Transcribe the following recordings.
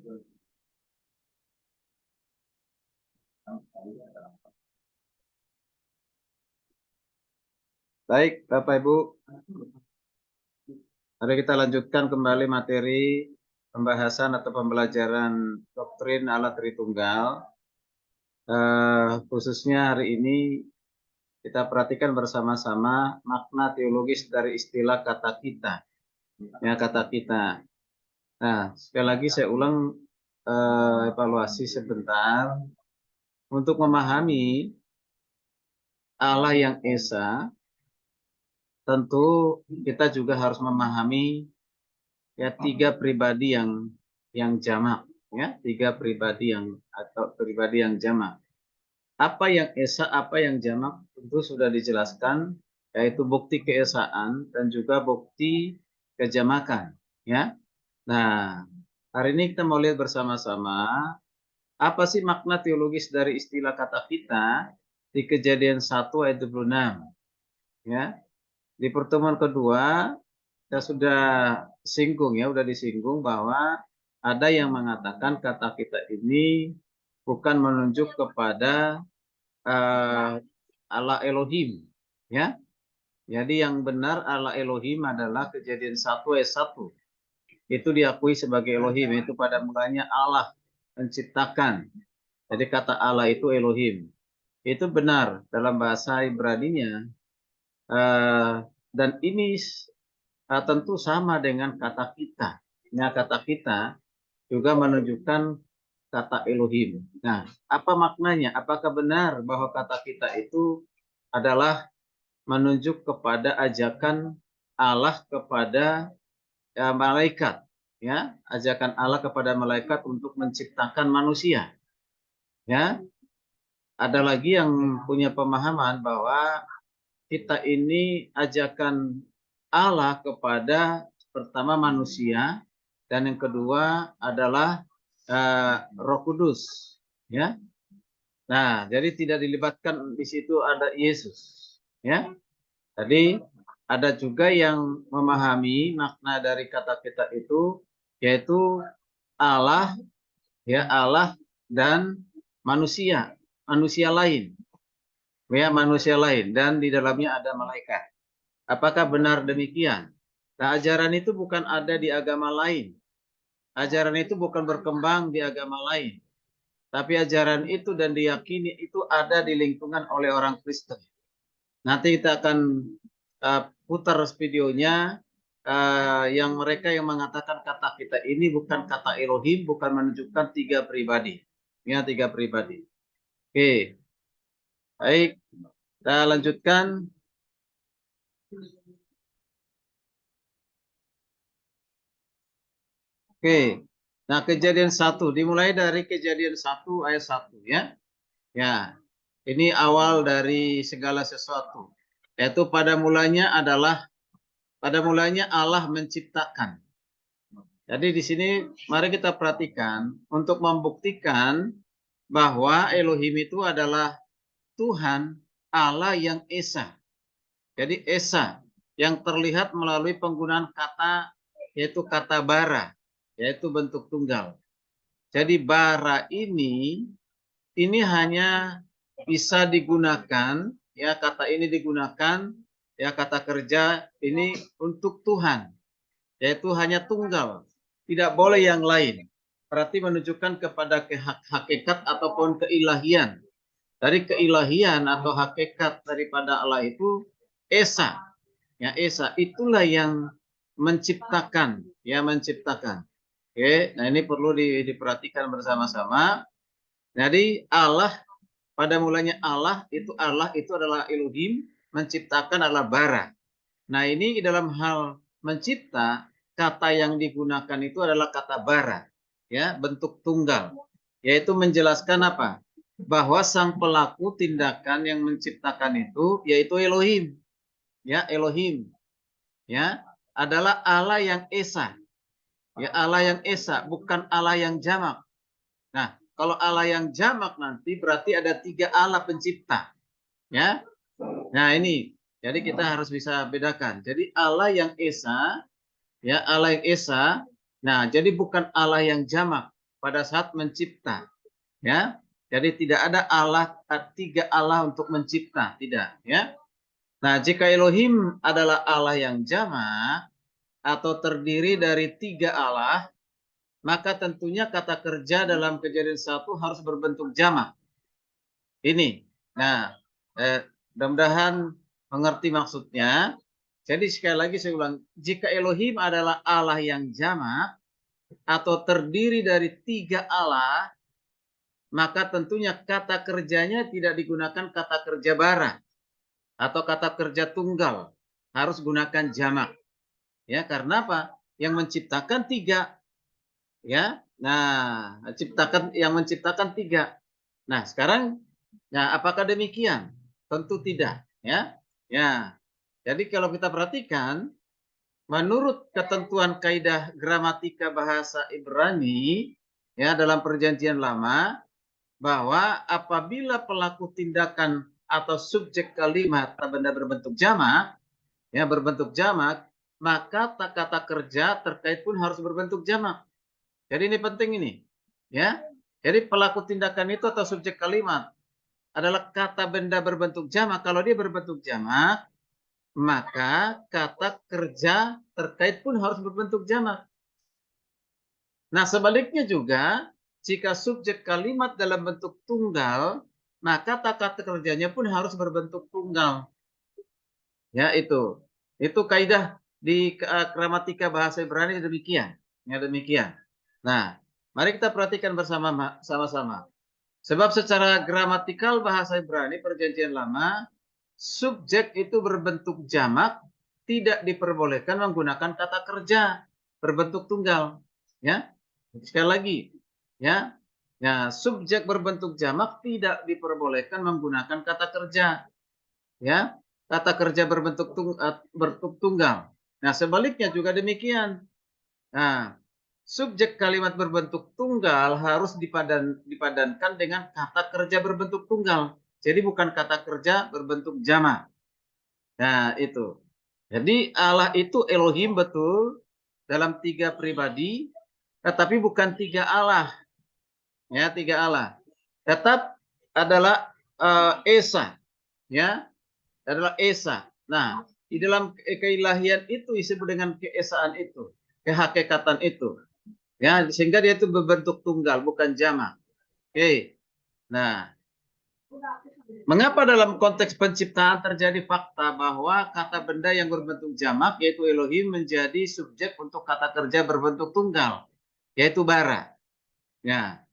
Baik, Bapak Ibu, mari kita lanjutkan kembali materi pembahasan atau pembelajaran doktrin Allah Tritunggal. Khususnya hari ini kita perhatikan bersama-sama makna teologis dari istilah kata kita. Ya, kata kita. Nah, sekali lagi saya ulang evaluasi sebentar untuk memahami Allah yang Esa. Tentu kita juga harus memahami ya tiga pribadi yang jamak, ya tiga pribadi atau pribadi yang jamak. Apa yang esa, apa yang jamak tentu sudah dijelaskan, yaitu bukti keesaan dan juga bukti kejamakan, ya. Nah, hari ini kita mau lihat bersama-sama apa sih makna teologis dari istilah kata kita di Kejadian 1 ayat 26, ya. Di pertemuan kedua kita sudah singgung ya, sudah disinggung bahwa ada yang mengatakan kata kita ini bukan menunjuk kepada Allah Elohim, ya. Jadi yang benar Allah Elohim adalah Kejadian 1 ayat 1. Itu diakui sebagai Elohim, itu pada mulanya Allah menciptakan. Jadi kata Allah itu Elohim. Itu benar dalam bahasa Ibraninya. Dan ini tentu sama dengan kata kita. Nah, kata kita juga menunjukkan kata Elohim. Nah, apa maknanya? Apakah benar bahwa kata kita itu adalah menunjuk kepada ajakan Allah kepada malaikat, ya, ajakan Allah kepada malaikat untuk menciptakan manusia, ya. Ada lagi yang punya pemahaman bahwa kita ini ajakan Allah kepada pertama manusia dan yang kedua adalah Roh Kudus, ya. Nah, jadi tidak dilibatkan di situ ada Yesus, ya. Tadi ada juga yang memahami makna dari kata kita itu yaitu Allah, ya, Allah dan manusia, manusia lain, ya, manusia lain dan di dalamnya ada malaikat. Apakah benar demikian? Nah, ajaran itu bukan ada di agama lain. Ajaran itu bukan berkembang di agama lain. Tapi ajaran itu dan diyakini itu ada di lingkungan oleh orang Kristen. Nanti kita akan putar videonya yang mereka yang mengatakan kata kita ini bukan kata Elohim, bukan menunjukkan tiga pribadi. Ya, tiga pribadi. Oke. Baik. Kita lanjutkan. Oke. Nah, Kejadian 1 dimulai dari Kejadian 1 ayat 1, ya. Ya. Ini awal dari segala sesuatu. Yaitu pada mulanya Allah menciptakan. Jadi di sini mari kita perhatikan untuk membuktikan bahwa Elohim itu adalah Tuhan Allah yang Esa. Jadi Esa yang terlihat melalui penggunaan kata yaitu kata bara, yaitu bentuk tunggal. Jadi bara ini hanya bisa digunakan, ya, kata ini digunakan, ya, kata kerja ini untuk Tuhan, yaitu hanya tunggal, tidak boleh yang lain. Berarti menunjukkan kepada hakikat ataupun keilahian. Dari keilahian atau hakikat daripada Allah itu Esa, ya, Esa itulah yang menciptakan, ya, menciptakan. Oke, nah ini perlu diperhatikan bersama-sama. Jadi pada mulanya Allah itu adalah Elohim, menciptakan adalah bara. Nah, ini dalam hal mencipta, kata yang digunakan itu adalah kata bara, ya, bentuk tunggal, yaitu menjelaskan apa? Bahwa sang pelaku tindakan yang menciptakan itu yaitu Elohim, ya, Elohim, ya, adalah Allah yang Esa, ya, Allah yang Esa, bukan Allah yang jamak. Nah, kalau Allah yang jamak nanti berarti ada tiga Allah pencipta, ya. Nah, ini jadi kita harus bisa bedakan. Jadi Allah yang Esa, ya, Allah yang Esa. Nah, jadi bukan Allah yang jamak. pada saat mencipta, ya. Jadi tidak ada Allah, tiga Allah untuk mencipta, tidak, ya. Nah, jika Elohim adalah Allah yang jamak atau terdiri dari tiga Allah, maka tentunya kata kerja dalam Kejadian 1 harus berbentuk jamak. Ini. Nah, mudah-mudahan mengerti maksudnya. Jadi sekali lagi saya ulang, jika Elohim adalah Allah yang jamak atau terdiri dari tiga Allah, maka tentunya kata kerjanya tidak digunakan kata kerja bara atau kata kerja tunggal, harus gunakan jamak. Ya, karena apa? Yang menciptakan tiga, ya. Nah, yang menciptakan tiga. Nah, sekarang, nah, apakah demikian? Tentu tidak, ya. Ya. Jadi kalau kita perhatikan, menurut ketentuan kaidah gramatika bahasa Ibrani, ya, dalam Perjanjian Lama, bahwa apabila pelaku tindakan atau subjek kalimat atau benda berbentuk jamak, ya, berbentuk jamak, maka kata kerja terkait pun harus berbentuk jamak. Jadi ini penting ini, ya. Jadi pelaku tindakan itu atau subjek kalimat adalah kata benda berbentuk jamak. Kalau dia berbentuk jamak, maka kata kerja terkait pun harus berbentuk jamak. Nah, sebaliknya juga, jika subjek kalimat dalam bentuk tunggal, maka kata kerjanya pun harus berbentuk tunggal. Ya, itu. Itu kaidah di gramatika bahasa Ibrani demikian. Ya, demikian. Nah, mari kita perhatikan bersama-sama. Sebab secara gramatikal bahasa Ibrani Perjanjian Lama, subjek itu berbentuk jamak, tidak diperbolehkan menggunakan kata kerja berbentuk tunggal. Ya, sekali lagi, ya, ya, subjek berbentuk jamak tidak diperbolehkan menggunakan kata kerja, ya, kata kerja berbentuk tunggal. Nah, sebaliknya juga demikian. Nah, subjek kalimat berbentuk tunggal harus dipadankan dengan kata kerja berbentuk tunggal. Jadi bukan kata kerja berbentuk jamak. Nah, itu. Jadi Allah itu Elohim betul dalam tiga pribadi, tetapi bukan tiga Allah. Ya, tiga Allah. Tetap adalah Esa, ya, adalah Esa. Nah, di dalam keilahian itu disebut dengan keesaan itu, kehakikatan itu. Ya, sehingga dia itu berbentuk tunggal, bukan jamak. Oke. Nah, mengapa dalam konteks penciptaan terjadi fakta bahwa kata benda yang berbentuk jamak, yaitu Elohim, menjadi subjek untuk kata kerja berbentuk tunggal, yaitu bara? Ya,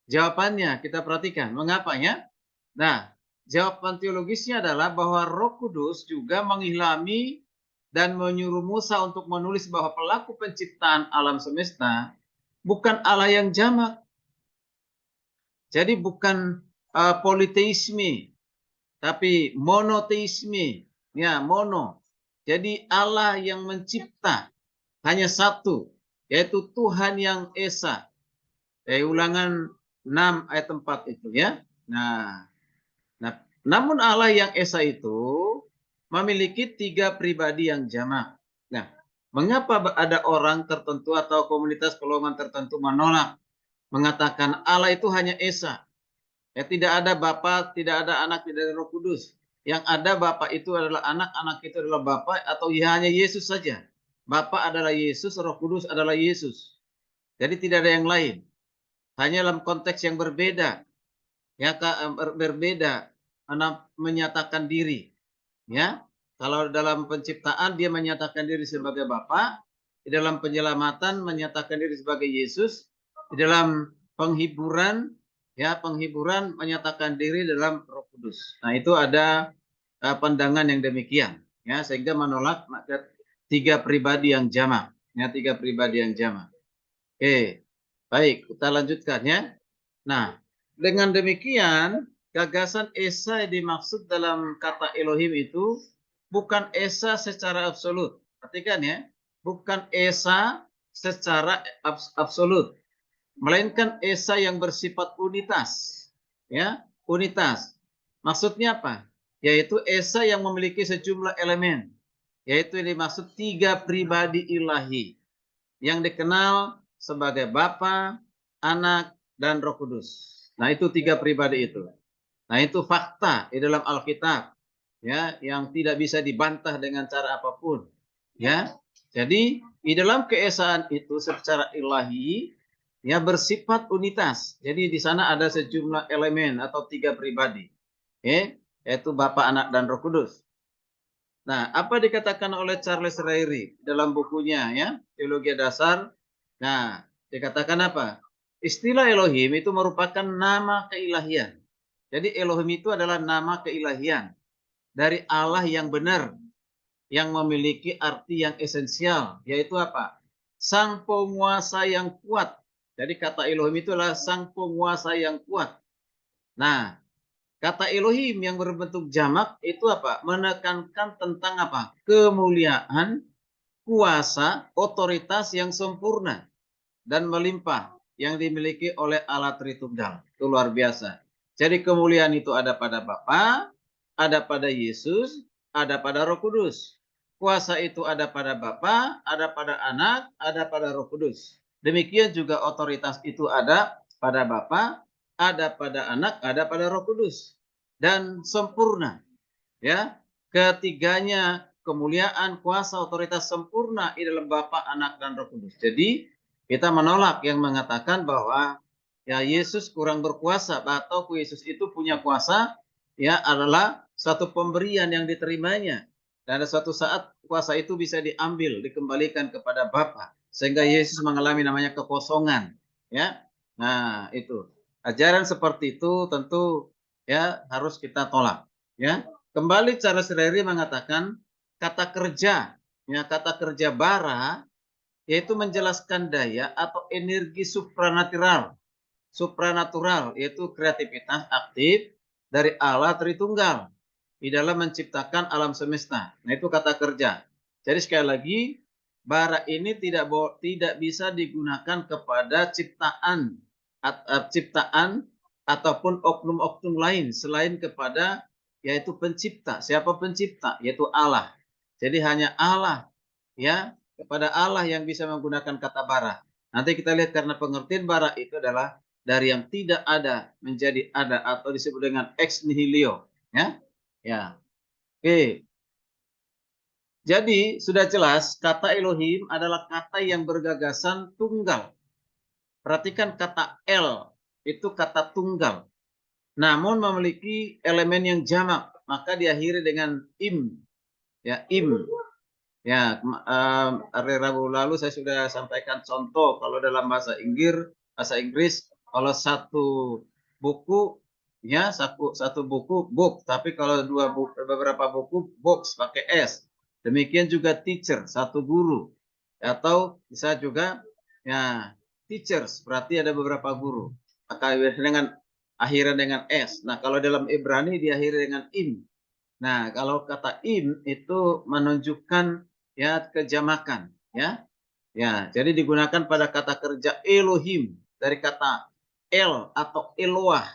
jawabannya kita perhatikan. Mengapa ya? Nah, jawaban teologisnya adalah bahwa Roh Kudus juga mengilhami dan menyuruh Musa untuk menulis bahwa pelaku penciptaan alam semesta bukan Allah yang jamak. Jadi bukan politeisme, tapi monoteisme. Ya, mono. Jadi Allah yang mencipta hanya satu, yaitu Tuhan yang Esa. Ulangan 6 ayat 4 itu ya. Nah, namun Allah yang Esa itu memiliki tiga pribadi yang jamak. Nah, mengapa ada orang tertentu atau komunitas golongan tertentu menolak, mengatakan Allah itu hanya Esa? Ya, tidak ada Bapa, tidak ada Anak, tidak ada Roh Kudus. Yang ada Bapa itu adalah Anak, Anak itu adalah Bapa, atau ya hanya Yesus saja. Bapa adalah Yesus, Roh Kudus adalah Yesus. Jadi tidak ada yang lain. Hanya dalam konteks yang berbeda. Ya, berbeda menyatakan diri. Ya, kalau dalam penciptaan dia menyatakan diri sebagai Bapa, di dalam penyelamatan menyatakan diri sebagai Yesus, di dalam penghiburan, ya, penghiburan menyatakan diri dalam Roh Kudus. Nah, itu ada pandangan yang demikian, ya, sehingga menolak tiga pribadi yang jamak, ya, tiga pribadi yang jamak. Oke, baik, kita lanjutkan ya. Nah, dengan demikian gagasan Esa yang dimaksud dalam kata Elohim itu bukan Esa secara absolut. Perhatikan ya, bukan Esa secara absolut, melainkan Esa yang bersifat unitas. Ya, unitas. Maksudnya apa? Yaitu Esa yang memiliki sejumlah elemen, yaitu yang dimaksud tiga pribadi ilahi yang dikenal sebagai Bapa, Anak, dan Roh Kudus. Nah, itu 3 pribadi itu. Nah, itu fakta di dalam Alkitab, ya, yang tidak bisa dibantah dengan cara apapun, ya. Jadi, di dalam keesaan itu secara ilahi, ya, bersifat unitas. Jadi, di sana ada sejumlah elemen atau 3 pribadi, yaitu Bapa, Anak, dan Roh Kudus. Nah, apa dikatakan oleh Charles Ryrie dalam bukunya, ya, Teologi Dasar? Nah, dikatakan apa? Istilah Elohim itu merupakan nama keilahian. Jadi Elohim itu adalah nama keilahian dari Allah yang benar, yang memiliki arti yang esensial, yaitu apa? Sang penguasa yang kuat. Jadi kata Elohim itu adalah sang penguasa yang kuat. Nah, kata Elohim yang berbentuk jamak itu apa? Menekankan tentang apa? Kemuliaan, kuasa, otoritas yang sempurna dan melimpah yang dimiliki oleh Allah Tritunggal. Itu luar biasa. Jadi kemuliaan itu ada pada Bapa, ada pada Yesus, ada pada Roh Kudus. Kuasa itu ada pada Bapa, ada pada Anak, ada pada Roh Kudus. Demikian juga otoritas itu ada pada Bapa, ada pada Anak, ada pada Roh Kudus. Dan sempurna, ya. Ketiganya kemuliaan, kuasa, otoritas sempurna di dalam Bapa, Anak, dan Roh Kudus. Jadi kita menolak yang mengatakan bahwa ya Yesus kurang berkuasa atau Yesus itu punya kuasa, ya adalah satu pemberian yang diterimanya. Dan ada suatu saat kuasa itu bisa diambil, dikembalikan kepada Bapa, sehingga Yesus mengalami namanya kekosongan, ya. Nah, itu. Ajaran seperti itu tentu ya harus kita tolak, ya. Kembali Charles Ryrie mengatakan kata kerja, ya kata kerja bara yaitu menjelaskan daya atau energi supranatural yaitu kreativitas aktif dari Allah Tritunggal di dalam menciptakan alam semesta. Nah, itu kata kerja. Jadi sekali lagi bara ini tidak bisa digunakan kepada ciptaan ataupun oknum-oknum lain selain kepada yaitu pencipta. Siapa pencipta? Yaitu Allah. Jadi hanya Allah, ya, kepada Allah yang bisa menggunakan kata bara. Nanti kita lihat karena pengertian bara itu adalah dari yang tidak ada menjadi ada atau disebut dengan ex nihilo, ya. Ya. Oke. Jadi sudah jelas kata Elohim adalah kata yang bergagasan tunggal. Perhatikan kata El itu kata tunggal. Namun memiliki elemen yang jamak, maka diakhiri dengan im. Ya, im. Ya, hari Rabu lalu saya sudah sampaikan contoh kalau dalam bahasa Inggris kalau satu buku ya satu buku book, tapi kalau beberapa buku box pakai s. Demikian juga teacher, satu guru. Atau bisa juga ya teachers, berarti ada beberapa guru. Maka dengan akhirnya dengan s. Nah, kalau dalam Ibrani diakhiri dengan im. Nah, kalau kata im itu menunjukkan ya kejamakan, ya. Ya, jadi digunakan pada kata kerja Elohim dari kata El atau Eloah,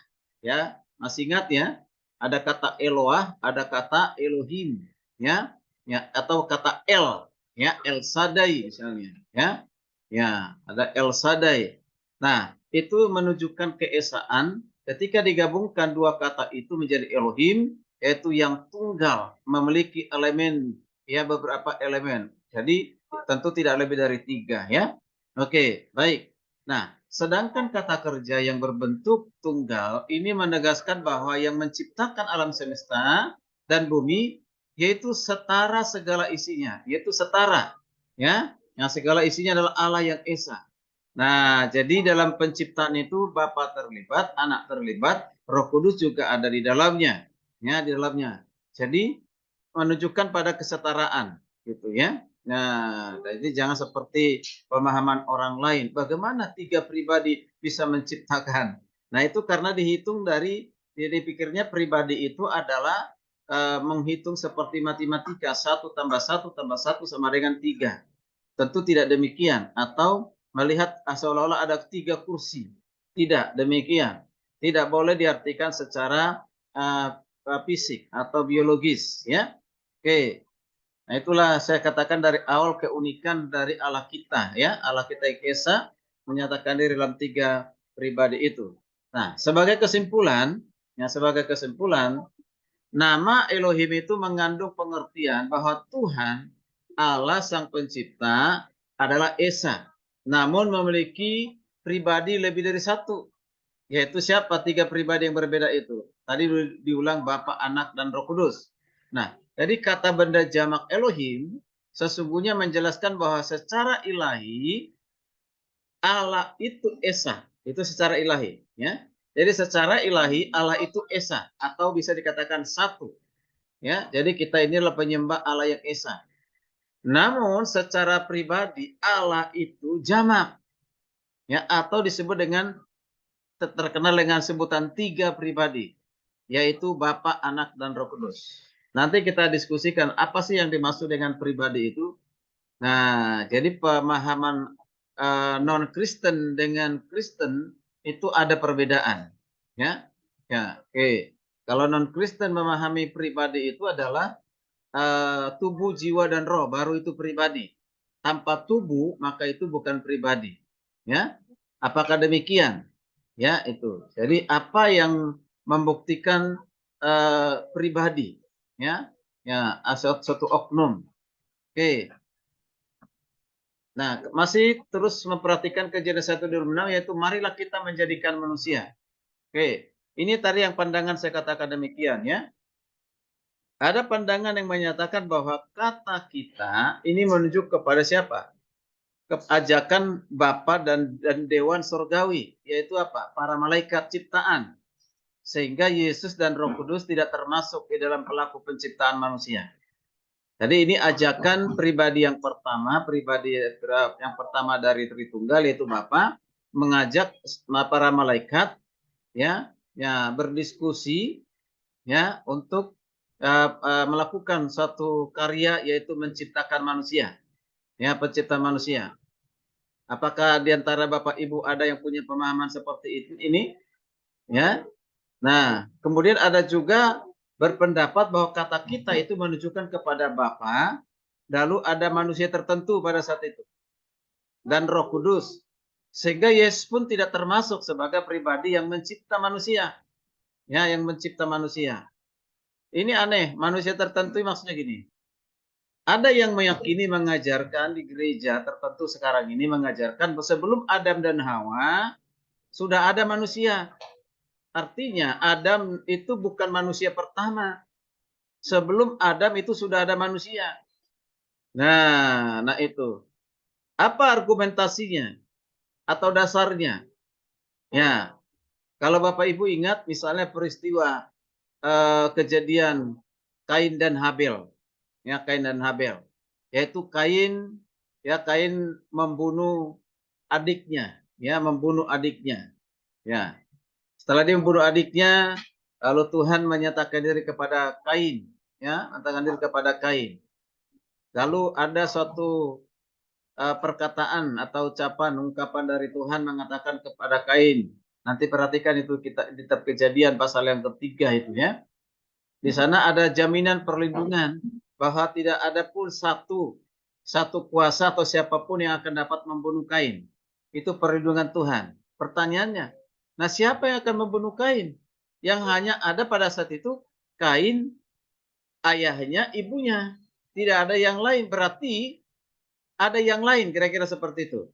ya. Masih ingat ya? Ada kata Eloah, ada kata Elohim, ya. Ya, atau kata El, ya, El Shaddai misalnya, ya. Ya, ada El Shaddai. Nah, itu menunjukkan keesaan ketika digabungkan dua kata itu menjadi Elohim, yaitu yang tunggal, memiliki elemen, ya beberapa elemen. Jadi tentu tidak lebih dari 3 ya. Oke, baik. Nah, sedangkan kata kerja yang berbentuk tunggal ini menegaskan bahwa yang menciptakan alam semesta dan bumi yaitu setara segala isinya, yaitu setara, ya. Yang segala isinya adalah Allah yang esa. Nah, jadi dalam penciptaan itu Bapa terlibat, Anak terlibat, Roh Kudus juga ada di dalamnya, ya di dalamnya. Jadi menunjukkan pada kesetaraan, gitu ya. Nah, jadi jangan seperti pemahaman orang lain. Bagaimana 3 pribadi bisa menciptakan? Nah, itu karena dihitung dari jadi pikirnya pribadi itu adalah menghitung seperti matematika, 1 tambah 1 tambah 1 sama dengan 3. Tentu tidak demikian. Atau melihat seolah-olah ada 3 kursi. Tidak demikian. Tidak boleh diartikan secara fisik atau biologis, ya. Oke. Nah, itulah saya katakan dari awal keunikan dari Allah kita, ya. Allah kita yang esa menyatakan diri dalam 3 pribadi itu. Nah, sebagai kesimpulan, nama Elohim itu mengandung pengertian bahwa Tuhan Allah Sang Pencipta adalah Esa, namun memiliki pribadi lebih dari satu, yaitu siapa? Tiga pribadi yang berbeda itu. Tadi diulang Bapa, Anak, dan Roh Kudus. Nah, jadi kata benda jamak Elohim sesungguhnya menjelaskan bahwa secara ilahi Allah itu Esa, itu secara ilahi, ya. Jadi secara ilahi Allah itu Esa atau bisa dikatakan satu, ya. Jadi kita ini adalah penyembah Allah yang Esa. Namun secara pribadi Allah itu jamak, ya, atau disebut dengan terkenal dengan sebutan tiga pribadi, yaitu Bapa, Anak, dan Roh Kudus. Nanti kita diskusikan apa sih yang dimaksud dengan pribadi itu. Nah, jadi pemahaman non-Kristen dengan Kristen itu ada perbedaan, ya. Ya, oke. Kalau non-Kristen memahami pribadi itu adalah tubuh, jiwa, dan roh, baru itu pribadi. Tanpa tubuh maka itu bukan pribadi, ya. Apakah demikian? Ya, itu. Jadi apa yang membuktikan pribadi, ya, ya, suatu oknum. Oke. Nah, masih terus memperhatikan kejadian 1:26, yaitu marilah kita menjadikan manusia. Oke, ini tadi yang pandangan saya katakan demikian, ya. Ada pandangan yang menyatakan bahwa kata kita ini menunjuk kepada siapa? Ajakan Bapa dan Dewan Surgawi, yaitu apa? Para malaikat ciptaan. Sehingga Yesus dan Roh Kudus tidak termasuk di dalam pelaku penciptaan manusia. Jadi ini ajakan pribadi yang pertama, dari Tritunggal, yaitu Bapa, mengajak para malaikat, ya, ya, berdiskusi, ya, untuk melakukan suatu karya, yaitu menciptakan manusia, ya, pencipta manusia. Apakah di antara Bapak Ibu ada yang punya pemahaman seperti ini? Ya. Nah, kemudian ada juga berpendapat bahwa kata kita itu menunjukkan kepada Bapa, lalu ada manusia tertentu pada saat itu, dan Roh Kudus. Sehingga Yesus pun tidak termasuk sebagai pribadi yang mencipta manusia, ya, yang mencipta manusia. Ini aneh, manusia tertentu maksudnya gini. Ada yang meyakini mengajarkan di gereja tertentu sekarang ini mengajarkan bahwa sebelum Adam dan Hawa sudah ada manusia. Artinya Adam itu bukan manusia pertama. Sebelum Adam itu sudah ada manusia. Nah itu. Apa argumentasinya atau dasarnya? Ya, kalau Bapak Ibu ingat misalnya peristiwa kejadian Kain dan Habel. Ya, Kain dan Habel. Yaitu Kain, ya, Kain membunuh adiknya, ya, membunuh adiknya. Ya. Setelah dia membunuh adiknya, lalu Tuhan menyatakan diri kepada Kain, ya, menyatakan diri kepada Kain. Lalu ada suatu perkataan atau ungkapan dari Tuhan mengatakan kepada Kain. Nanti perhatikan itu kita di kitab Kejadian pasal yang ketiga itu, ya. Di sana ada jaminan perlindungan bahwa tidak ada pun satu kuasa atau siapapun yang akan dapat membunuh Kain. Itu perlindungan Tuhan. Pertanyaannya, nah siapa yang akan membunuh Kain? Yang hanya ada pada saat itu Kain, ayahnya, ibunya. Tidak ada yang lain. Berarti ada yang lain, kira-kira seperti itu.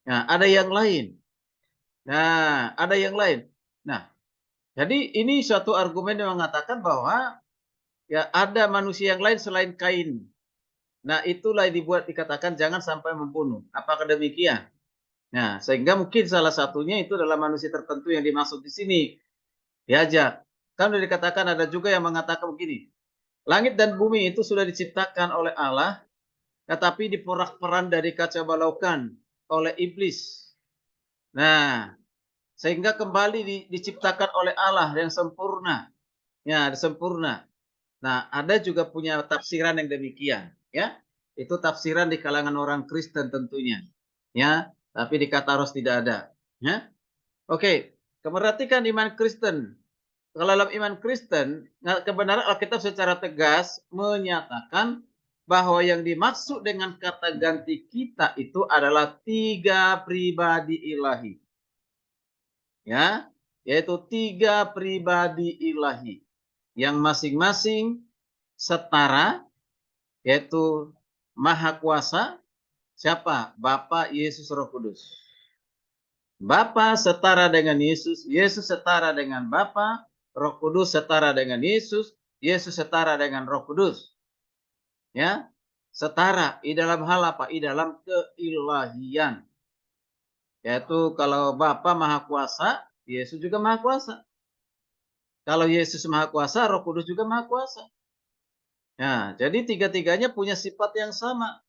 Nah, ada yang lain. Nah, ada yang lain. Nah, jadi ini suatu argumen yang mengatakan bahwa ya ada manusia yang lain selain Kain. Nah, itulah yang dikatakan jangan sampai membunuh. Apakah demikian? Nah, sehingga mungkin salah satunya itu adalah manusia tertentu yang dimaksud di sini. Diajak. Kan sudah dikatakan, ada juga yang mengatakan begini. Langit dan bumi itu sudah diciptakan oleh Allah, tetapi diporak-poranda, dikacaubalaukan oleh iblis. Nah, sehingga kembali diciptakan oleh Allah yang sempurna. Ya, sempurna. Nah, ada juga punya tafsiran yang demikian, ya. Itu tafsiran di kalangan orang Kristen tentunya. Ya, tapi di Kataros tidak ada, ya. Oke, perhatikan iman Kristen. Kalau dalam iman Kristen, kebenaran Alkitab secara tegas menyatakan bahwa yang dimaksud dengan kata ganti kita itu adalah tiga pribadi ilahi. ya, yaitu 3 pribadi ilahi yang masing-masing setara, yaitu Maha Kuasa. Siapa? Bapa, Yesus, Roh Kudus. Bapa setara dengan Yesus, Yesus setara dengan Bapa, Roh Kudus setara dengan Yesus, Yesus setara dengan Roh Kudus. Ya, setara di dalam hal apa? Di dalam keilahian. Yaitu kalau Bapa Maha Kuasa, Yesus juga Maha Kuasa. Kalau Yesus Maha Kuasa, Roh Kudus juga Maha Kuasa. Nah, jadi tiga-tiganya punya sifat yang sama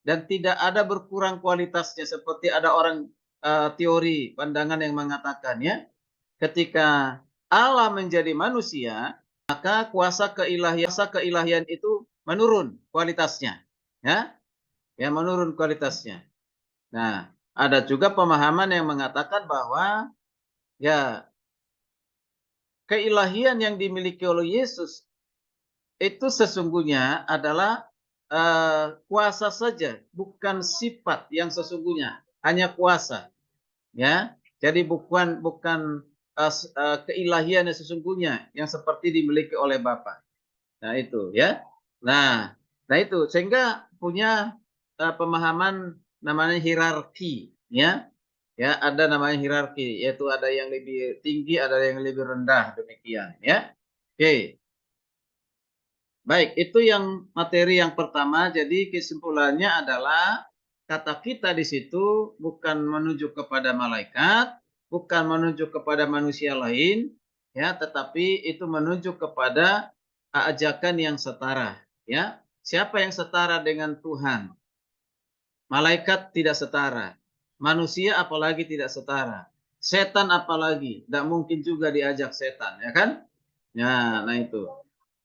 dan tidak ada berkurang kualitasnya seperti ada orang teori pandangan yang mengatakannya ketika Allah menjadi manusia, maka kuasa keilahian itu menurun kualitasnya. Ya, ya menurun kualitasnya. Nah, ada juga pemahaman yang mengatakan bahwa ya keilahian yang dimiliki oleh Yesus itu sesungguhnya adalah kuasa saja, bukan sifat yang sesungguhnya, hanya kuasa, ya. Jadi bukan keilahian yang sesungguhnya yang seperti dimiliki oleh Bapa. Nah, itu ya. Nah, nah itu sehingga punya pemahaman namanya hierarki, ya. Ya, ada namanya hierarki, yaitu ada yang lebih tinggi, ada yang lebih rendah, demikian, ya. Oke. Baik, itu yang materi yang pertama. Jadi kesimpulannya adalah kata kita di situ bukan menuju kepada malaikat, bukan menuju kepada manusia lain, ya, tetapi itu menuju kepada ajakan yang setara, ya. Siapa yang setara dengan Tuhan? Malaikat tidak setara, manusia apalagi tidak setara, setan apalagi, tidak mungkin juga diajak setan, ya kan? Ya, nah itu.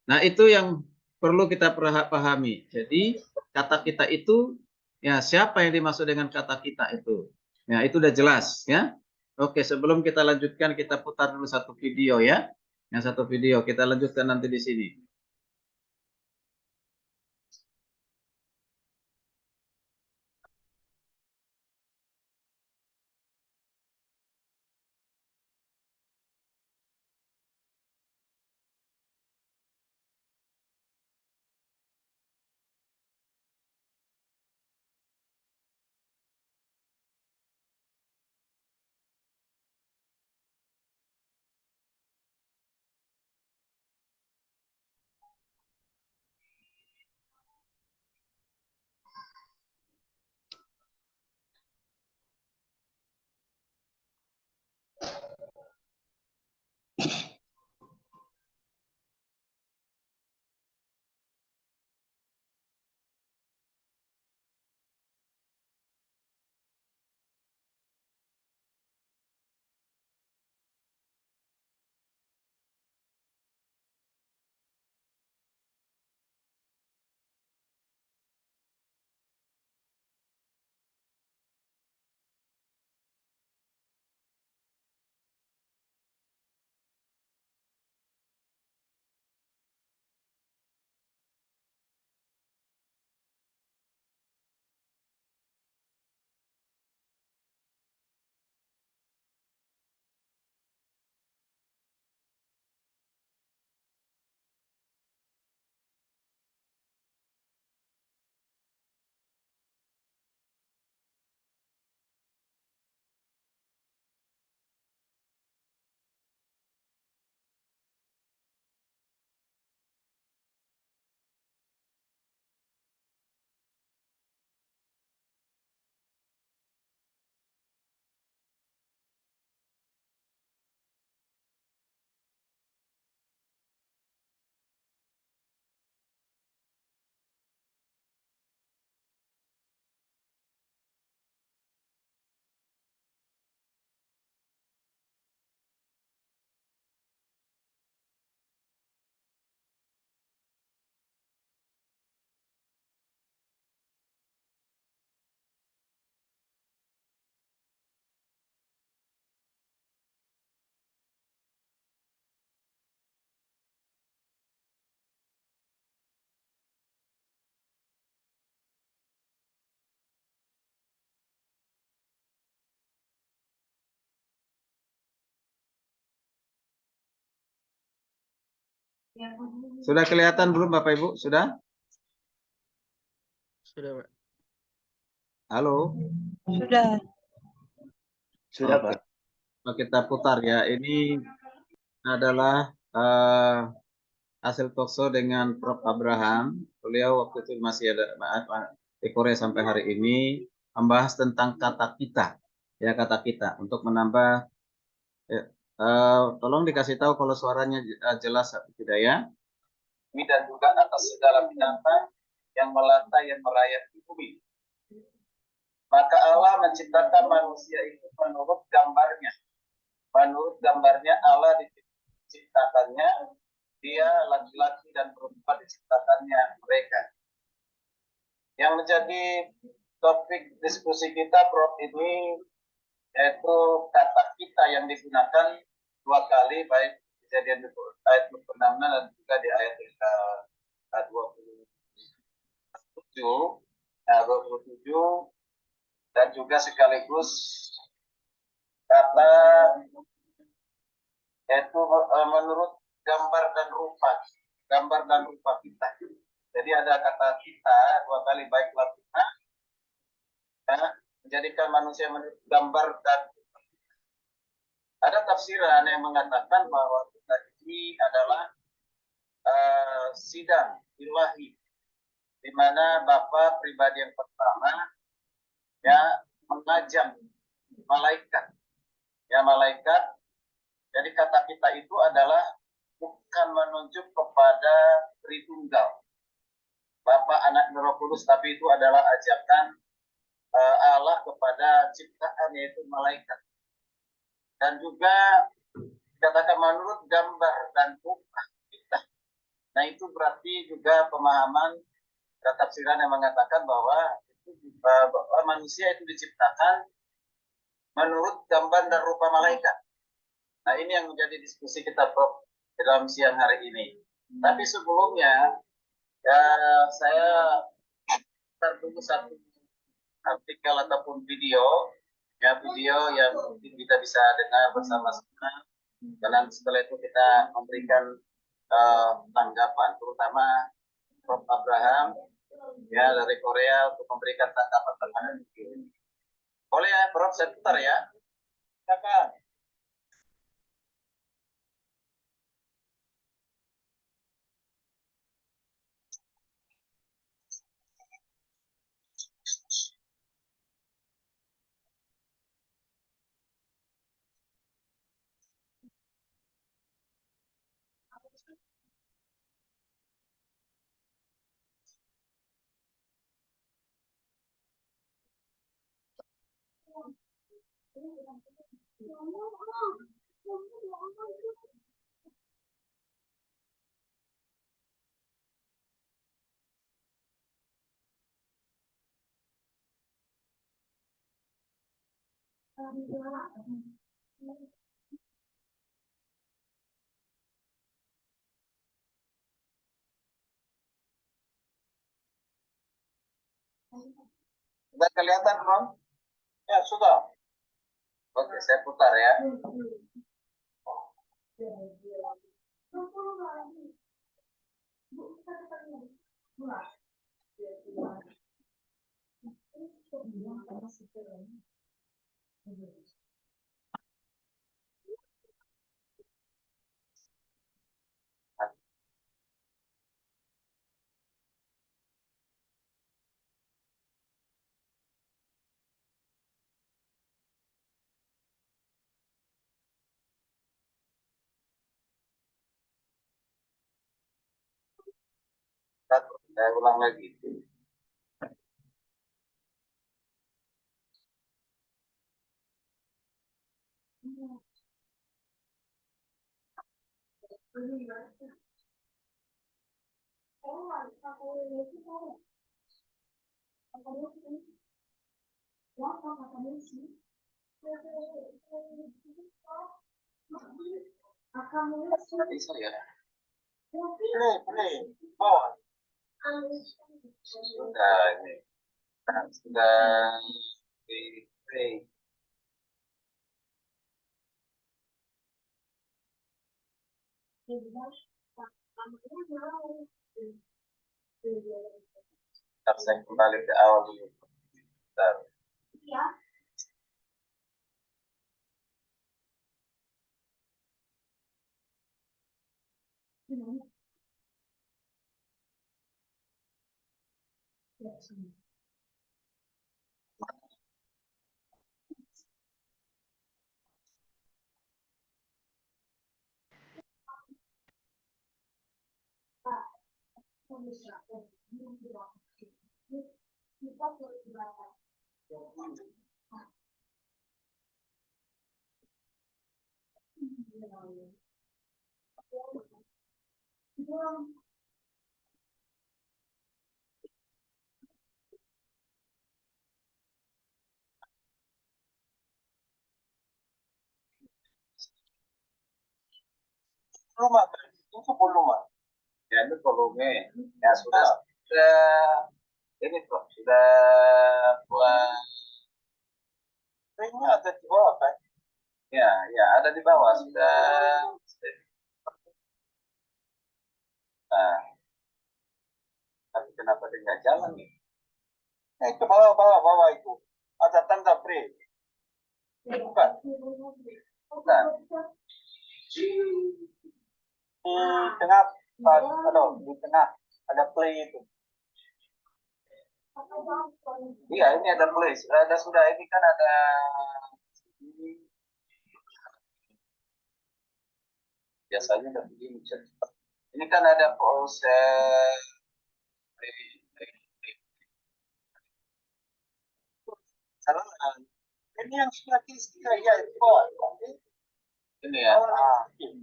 Nah, itu yang perlu kita pahami. Jadi, kata kita itu, ya siapa yang dimaksud dengan kata kita itu? Ya, itu udah jelas, ya. Oke, sebelum kita lanjutkan, kita putar dulu satu video ya. Yang satu video, kita lanjutkan nanti di sini. Sudah kelihatan belum Bapak Ibu? Sudah? Sudah, Pak. Halo? Sudah. Sudah, Oke. Pak. Kita putar ya. Ini adalah hasil talkshow dengan Prof. Abraham. Beliau waktu itu masih ada di Korea sampai hari ini membahas tentang kata kita. Ya, kata kita untuk menambah tolong dikasih tahu kalau suaranya jelas atau tidak ya. Dan juga atas segala binatang yang melata yang merayap di bumi. Maka Allah menciptakan manusia itu menurut gambarnya. Menurut gambarnya Allah diciptakannya, dia laki-laki dan perempuan diciptakannya mereka. Yang menjadi topik diskusi kita Prof ini yaitu kata kita yang digunakan dua kali, baik kejadian ayat 26 dan juga di ayat 27 dan juga sekaligus kata yaitu menurut gambar dan rupa kita. Jadi ada kata kita dua kali, baiklah kita menjadikan manusia menurut gambar dan rupa. Ada tafsiran yang mengatakan bahwa kita ini adalah sidang ilahi, di mana Bapa pribadi yang pertama ya mengajak malaikat. Ya malaikat. Jadi kata kita itu adalah bukan menunjuk kepada Tritunggal, Bapa, Anak, dan Roh Kudus, tapi itu adalah ajakan Allah kepada ciptaan yaitu malaikat. Dan juga dikatakan menurut gambar dan rupa kita. Nah itu berarti juga pemahaman tafsiran yang mengatakan bahwa manusia itu diciptakan menurut gambar dan rupa malaikat. Nah ini yang menjadi diskusi kita Prof dalam siang hari ini. Tapi sebelumnya ya saya tertunggu satu artikel ataupun video yang mungkin kita bisa dengar bersama-sama. Dan setelah itu kita memberikan tanggapan, terutama Prof Abraham ya dari Korea untuk memberikan tanggapan terhadap ini. Boleh ya Prof, saya putar ya. Silakan. Sudah kelihatan belum? Ya sudah. Oke, saya putar ya. Saya ulang lagi. Bisa ya? Play. Oh. Sudah ini. Sudah di play. Ntar saya kembali ke awal dulu. Bentar. Rumah itu volume. Ya itu volume. Ya sudah ini kok sudah buat ringnya ada di bawah kan? Ya, ya ada di bawah sudah. Nah, tapi kenapa dia nggak jalan nih? Nah, itu bawah itu ada tanda free. Bukan, bukan. Di tengah, aduh, di tengah ada play itu. Iya, ini ada play. Ada sudah ini kan ada. Biasanya udah begini. Ini kan ada proses. Salah. Ini yang sudah tiga ya itu bawah. Ini ya.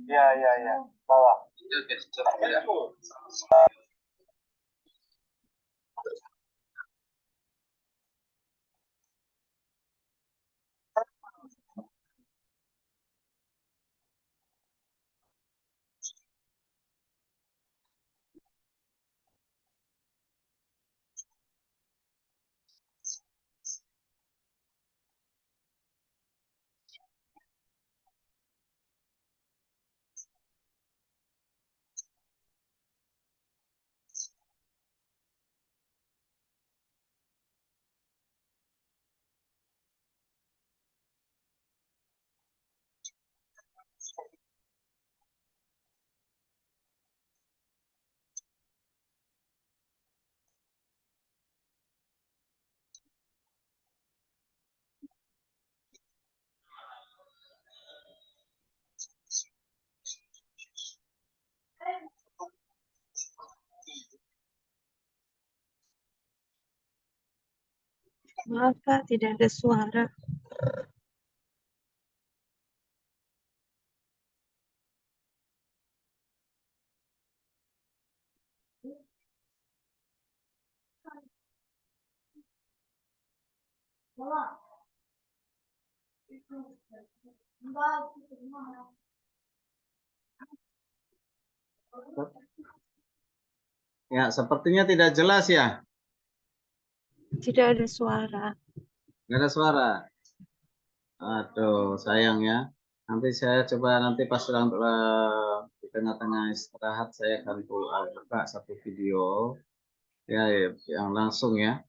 Ya ya ya bawah. Itu geser ya. Maaf Pak, tidak ada suara. Ya, sepertinya tidak jelas ya. Tidak ada suara. Nggak ada suara. Aduh, sayang ya. Nanti saya coba nanti pas di tengah-tengah istirahat saya akan buka satu video ya, yang langsung ya.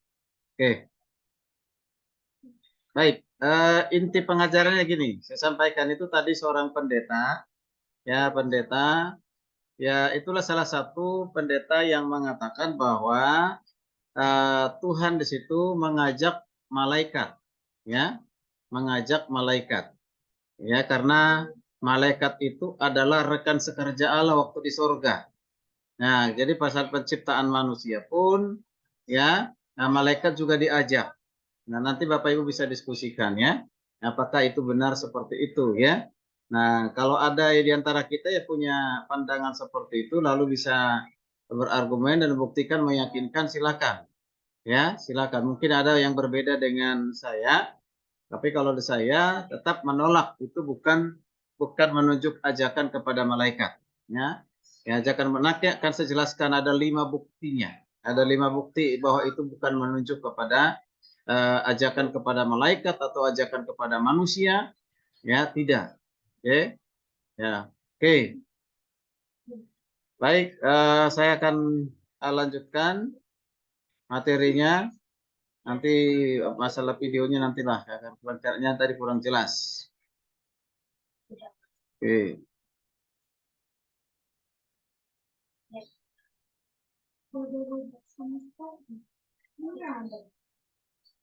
Oke, baik. Inti pengajarannya gini, saya sampaikan itu tadi seorang pendeta, ya pendeta, ya itulah salah satu pendeta yang mengatakan bahwa Tuhan di situ mengajak malaikat, ya, mengajak malaikat. Ya, karena malaikat itu adalah rekan sekerja Allah waktu di surga. Nah, jadi pasal penciptaan manusia pun ya, nah, malaikat juga diajak. Nah, nanti Bapak Ibu bisa diskusikan ya. Apakah itu benar seperti itu ya? Nah, kalau ada di antara kita yang punya pandangan seperti itu lalu bisa berargumen dan membuktikan meyakinkan, silakan. Ya, silakan. Mungkin ada yang berbeda dengan saya. Tapi kalau saya tetap menolak, itu bukan menunjuk ajakan kepada malaikat. Ya, ya ajakan malaikat akan saya jelaskan ada 5 buktinya. Ada 5 bukti bahwa itu bukan menunjuk kepada ajakan kepada malaikat atau ajakan kepada manusia. Ya, tidak. Oke, ya, oke. Baik, saya akan lanjutkan materinya. Nanti masalah videonya nantilah, karena tadi kurang jelas. Oke.